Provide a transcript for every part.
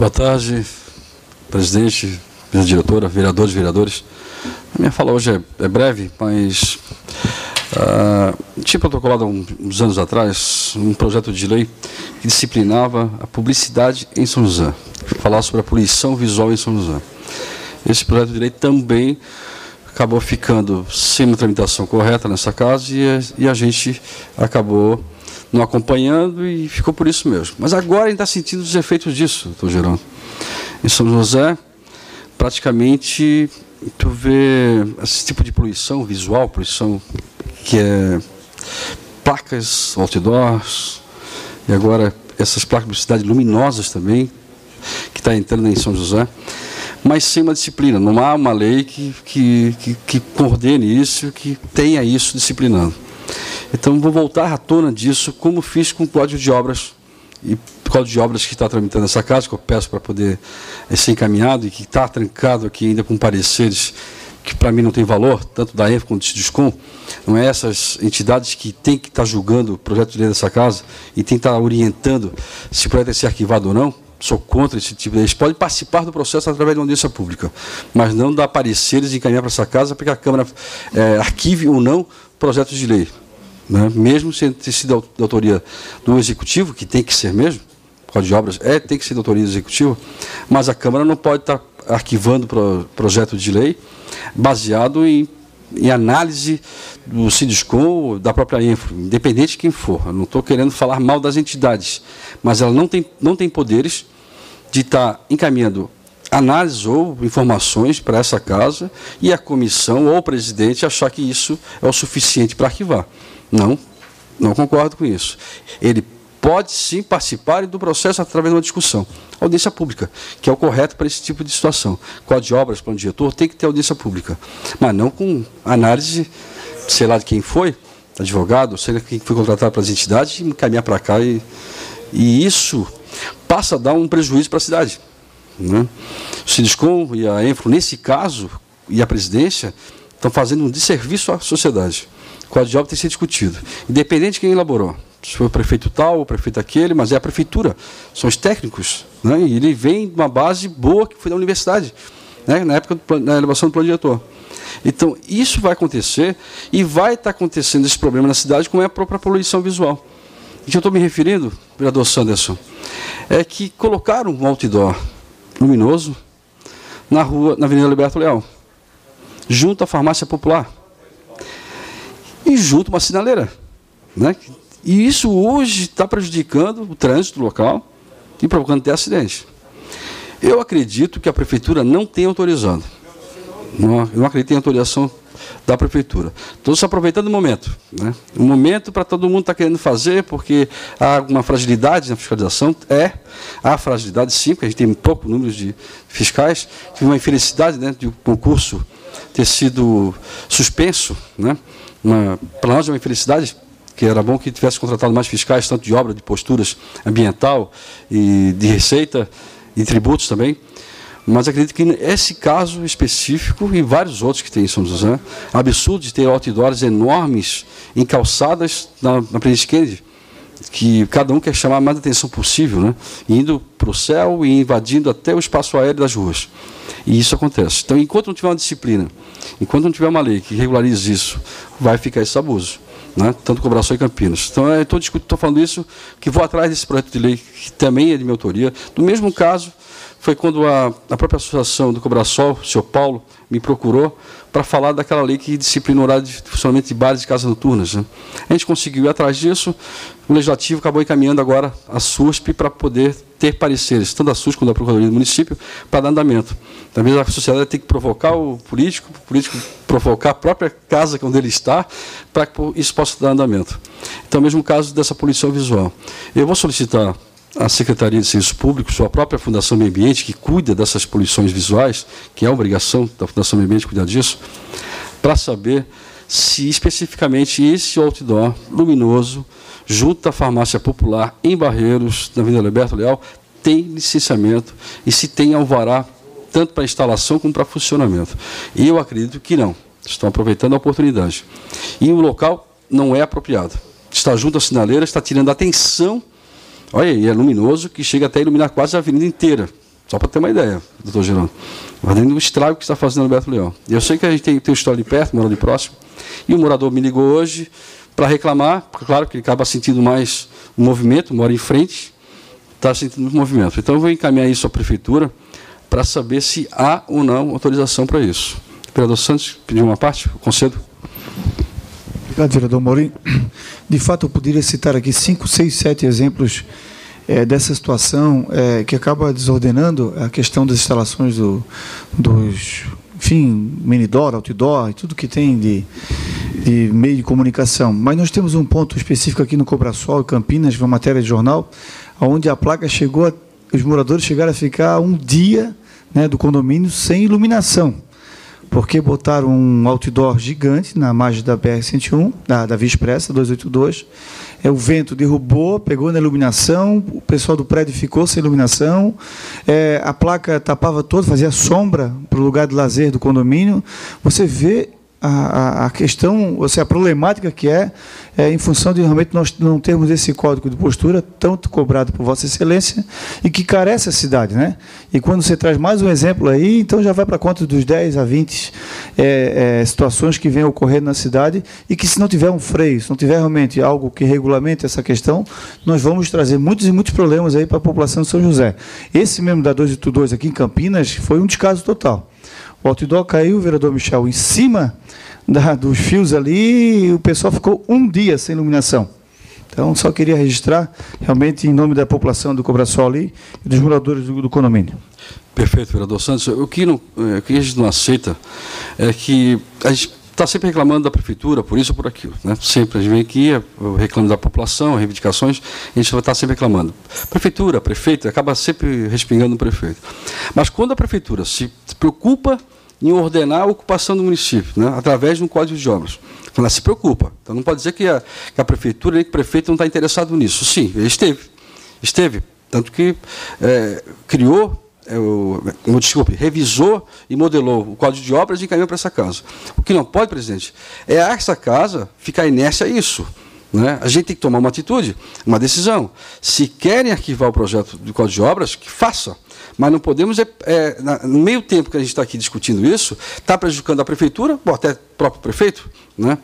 Boa tarde, presidente, diretora, vereadores e vereadores. A minha fala hoje é breve, mas tinha protocolado há uns anos atrás um projeto de lei que disciplinava a publicidade em São José, falar sobre a poluição visual em São José. Esse projeto de lei também acabou ficando sem uma tramitação correta nessa casa e a gente acabou não acompanhando e ficou por isso mesmo. Mas agora a gente está sentindo os efeitos disso, doutor Gerando. Em São José, praticamente, tu vê esse tipo de poluição visual, poluição que é placas, outdoors, e agora essas placas de publicidade luminosas também, que está entrando em São José, mas sem uma disciplina. Não há uma lei que coordene isso, que tenha isso disciplinando. Então, vou voltar à tona disso, como fiz com o Código de Obras, e o Código de Obras que está tramitando essa casa, que eu peço para poder ser encaminhado, e que está trancado aqui ainda com pareceres que para mim não tem valor, tanto da ENFO quanto do SIDISCOM. Não é essas entidades que têm que estar julgando o projeto de lei dessa casa e tem que estar orientando se o projeto deve ser arquivado ou não. Sou contra esse tipo de... Eles podem participar do processo através de uma audiência pública, mas não dar pareceres e encaminhar para essa casa para que a Câmara arquive ou não projetos de lei. Né? Mesmo sendo sido da autoria do Executivo, que tem que ser mesmo, o Código de Obras tem que ser da autoria do Executivo, mas a Câmara não pode estar arquivando projeto de lei baseado em análise do SIDISCOM, da própria ENFO, independente de quem for. Eu não estou querendo falar mal das entidades, mas ela não tem poderes de estar encaminhando análises ou informações para essa casa e a comissão ou o presidente achar que isso é o suficiente para arquivar. Não concordo com isso. Ele pode sim participar do processo através de uma discussão. Audiência pública, que é o correto para esse tipo de situação. Código de Obras, plano diretor, tem que ter audiência pública. Mas não com análise, sei lá de quem foi, advogado, sei lá quem foi contratado para as entidades, e encaminhar para cá. E isso passa a dar um prejuízo para a cidade. Né? O SIDISCOM e a ENFO, nesse caso, e a presidência, estão fazendo um desserviço à sociedade. O Código de Obras tem que ser discutido, independente de quem elaborou. Se foi o prefeito tal, o prefeito aquele, mas é a prefeitura, são os técnicos, né? E ele vem de uma base boa que foi da universidade, né? Na época da elaboração do plano diretor. Então, isso vai acontecer e vai estar acontecendo esse problema na cidade, como é a própria poluição visual. O que eu estou me referindo, vereador Sanderson, é que colocaram um outdoor luminoso na Avenida Liberto Leal, junto à farmácia popular, e junto a uma sinaleira, né? E isso hoje está prejudicando o trânsito local e provocando até acidente. Eu acredito que a prefeitura não tem autorizado. Não acredito que tenha autorização da prefeitura. Estou se aproveitando do momento. Né? O momento para todo mundo estar querendo fazer, porque há alguma fragilidade na fiscalização. Há fragilidade sim, porque a gente tem pouco número de fiscais. Tive uma infelicidade, né, de o concurso ter sido suspenso. Né? Para nós é uma infelicidade, que era bom que tivesse contratado mais fiscais, tanto de obra, de posturas ambiental, e de receita, e tributos também. Mas acredito que esse caso específico, e vários outros que tem em São José, absurdo de ter outdoors enormes em calçadas na Presidente Kennedy, que cada um quer chamar a mais atenção possível, né? Indo para o céu e invadindo até o espaço aéreo das ruas. E isso acontece. Então, enquanto não tiver uma disciplina, enquanto não tiver uma lei que regularize isso, vai ficar esse abuso. Né? Tanto Cobrações e Campinas. Então, eu estou falando isso, que vou atrás desse projeto de lei, que também é de minha autoria. Do mesmo caso, foi quando a própria associação do Cobraçol, o senhor Paulo, me procurou para falar daquela lei que disciplina o horário de funcionamento de bares e casas noturnas. Né? A gente conseguiu ir atrás disso, o Legislativo acabou encaminhando agora a SUSP para poder ter pareceres, tanto da SUSP quanto da Procuradoria do Município, para dar andamento. Talvez a sociedade tenha que provocar o político provocar a própria casa onde ele está, para que isso possa dar andamento. Então, o mesmo caso dessa poluição visual. Eu vou solicitar à Secretaria de Serviços Públicos, sua própria Fundação Meio Ambiente, que cuida dessas poluições visuais, que é a obrigação da Fundação Meio Ambiente cuidar disso, para saber se especificamente esse outdoor luminoso, junto à farmácia popular em Barreiros, na Avenida Liberto Leal, tem licenciamento e se tem alvará tanto para instalação como para funcionamento. E eu acredito que não. Estão aproveitando a oportunidade. E o local não é apropriado. Está junto à sinaleira, está tirando a atenção. Olha aí, é luminoso, que chega até a iluminar quase a avenida inteira. Só para ter uma ideia, doutor Gerando. Mas dentro do estrago que está fazendo o Alberto Leão. E eu sei que a gente tem um história ali perto, mora ali próximo, e o morador me ligou hoje para reclamar, porque, claro, que ele acaba sentindo mais o movimento, mora em frente, está sentindo o movimento. Então, eu vou encaminhar isso à prefeitura para saber se há ou não autorização para isso. O vereador Santos pediu uma parte, eu concedo. Obrigado, vereador Maurinho. De fato, eu poderia citar aqui 5, 6, 7 exemplos dessa situação que acaba desordenando a questão das instalações dos, enfim, mini-door, outdoor e tudo que tem de meio de comunicação. Mas nós temos um ponto específico aqui no Cobrasol, Campinas, uma matéria de jornal, onde a placa chegou, os moradores chegaram a ficar um dia, né, do condomínio sem iluminação, porque botaram um outdoor gigante na margem da BR-101, da Via Expressa 282, o vento derrubou, pegou na iluminação, o pessoal do prédio ficou sem iluminação, a placa tapava todo, fazia sombra para o lugar de lazer do condomínio. Você vê a questão, ou seja, a problemática que em função de realmente nós não termos esse código de postura tanto cobrado por Vossa Excelência e que carece a cidade, né? E quando você traz mais um exemplo aí, então já vai para conta dos 10 a 20 situações que vêm ocorrendo na cidade e que, se não tiver um freio, se não tiver realmente algo que regulamente essa questão, nós vamos trazer muitos e muitos problemas aí para a população de São José. Esse mesmo da 282 aqui em Campinas foi um descaso total. O outdoor caiu, o vereador Michel, em cima dos fios ali, e o pessoal ficou um dia sem iluminação. Então, só queria registrar, realmente, em nome da população do Cobrasol ali e dos moradores do condomínio. Perfeito, vereador Santos. O que a gente não aceita é que a gente está sempre reclamando da prefeitura, por isso ou por aquilo, né? Sempre a gente vem aqui, reclama da população, reivindicações, a gente vai estar sempre reclamando. Prefeitura, prefeito, acaba sempre respingando no prefeito. Mas quando a prefeitura se preocupa em ordenar a ocupação do município, né, através de um código de obras, quando ela se preocupa, então não pode dizer que a prefeitura nem que o prefeito não está interessado nisso. Sim, ele esteve, tanto que criou, revisou e modelou o código de obras e encaminhou para essa casa. O que não pode, presidente, é essa casa ficar inércia a isso, né? A gente tem que tomar uma atitude, uma decisão. Se querem arquivar o projeto do código de obras, que faça. Mas não podemos, no meio tempo que a gente está aqui discutindo isso, está prejudicando a prefeitura, ou até o próprio prefeito, né?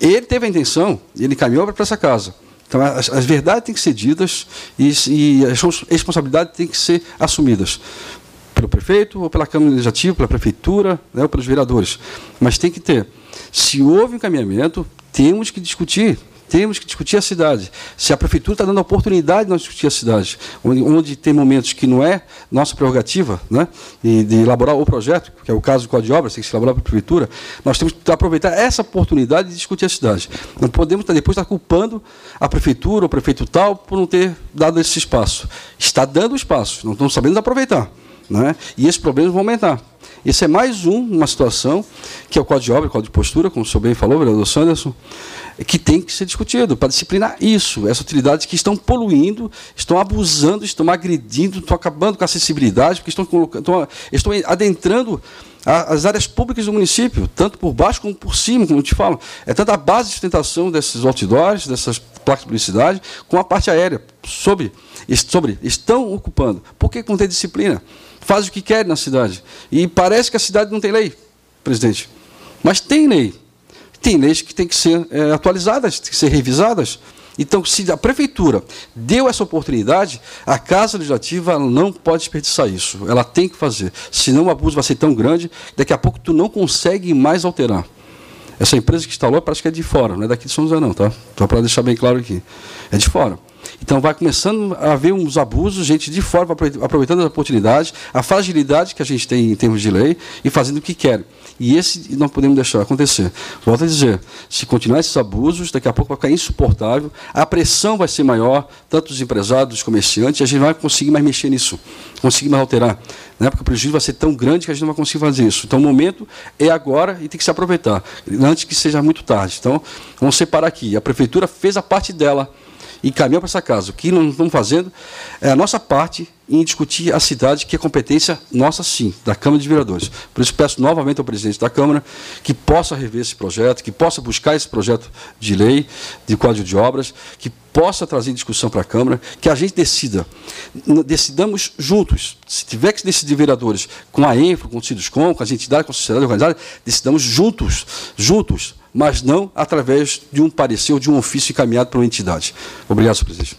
Ele teve a intenção, ele caminhou para essa casa. Então, as verdades têm que ser ditas e as responsabilidades têm que ser assumidas pelo prefeito, ou pela Câmara Legislativa, pela prefeitura, né, ou pelos vereadores. Mas tem que ter. Se houve encaminhamento, temos que discutir a cidade. Se a prefeitura está dando a oportunidade de nós discutir a cidade, onde tem momentos que não é nossa prerrogativa, né, de elaborar o projeto, que é o caso do Código de Obras, tem que se elaborar para a prefeitura, nós temos que aproveitar essa oportunidade de discutir a cidade. Não podemos depois estar culpando a prefeitura, o prefeito tal, por não ter dado esse espaço. Está dando espaço, não estamos sabendo aproveitar, né, e esses problemas vão aumentar. Esse é mais uma situação, que é o Código de Obras, o Código de Postura, como o senhor bem falou, vereador Sanderson, que tem que ser discutido para disciplinar isso, essas utilidades que estão poluindo, estão abusando, estão agredindo, estão acabando com a acessibilidade, porque estão adentrando as áreas públicas do município, tanto por baixo como por cima, como eu te falo. É tanto a base de sustentação desses outdoors, dessas placas de publicidade, com a parte aérea, estão ocupando. Por que não tem disciplina? Fazem o que querem na cidade. E parece que a cidade não tem lei, presidente. Mas tem lei. Tem leis que têm que ser atualizadas, têm que ser revisadas. Então, se a prefeitura deu essa oportunidade, a Casa Legislativa não pode desperdiçar isso. Ela tem que fazer. Senão o abuso vai ser tão grande, daqui a pouco tu não consegue mais alterar. Essa empresa que instalou parece que é de fora, não é daqui de São José não, tá? Só para deixar bem claro aqui. É de fora. Então vai começando a haver uns abusos, gente de fora aproveitando a oportunidade, a fragilidade que a gente tem em termos de lei e fazendo o que quer. E esse não podemos deixar acontecer. Volto a dizer, se continuar esses abusos, daqui a pouco vai ficar insuportável, a pressão vai ser maior, tanto dos empresários, dos comerciantes, e a gente não vai conseguir mais mexer nisso, conseguir mais alterar, né? Porque o prejuízo vai ser tão grande que a gente não vai conseguir fazer isso. Então o momento é agora e tem que se aproveitar, antes que seja muito tarde. Então, vamos separar aqui. A prefeitura fez a parte dela, e encaminhamos para essa casa. O que nós estamos fazendo é a nossa parte em discutir a cidade, que é competência nossa, sim, da Câmara de Vereadores. Por isso, peço novamente ao presidente da Câmara que possa rever esse projeto, que possa buscar esse projeto de lei, de Código de Obras, que possa trazer discussão para a Câmara, que a gente decidamos juntos. Se tiver que decidir vereadores com a ênfase, com o Ciduscom, com as entidades, com a sociedade organizada, decidamos juntos, mas não através de um parecer ou de um ofício encaminhado por uma entidade. Obrigado, senhor presidente.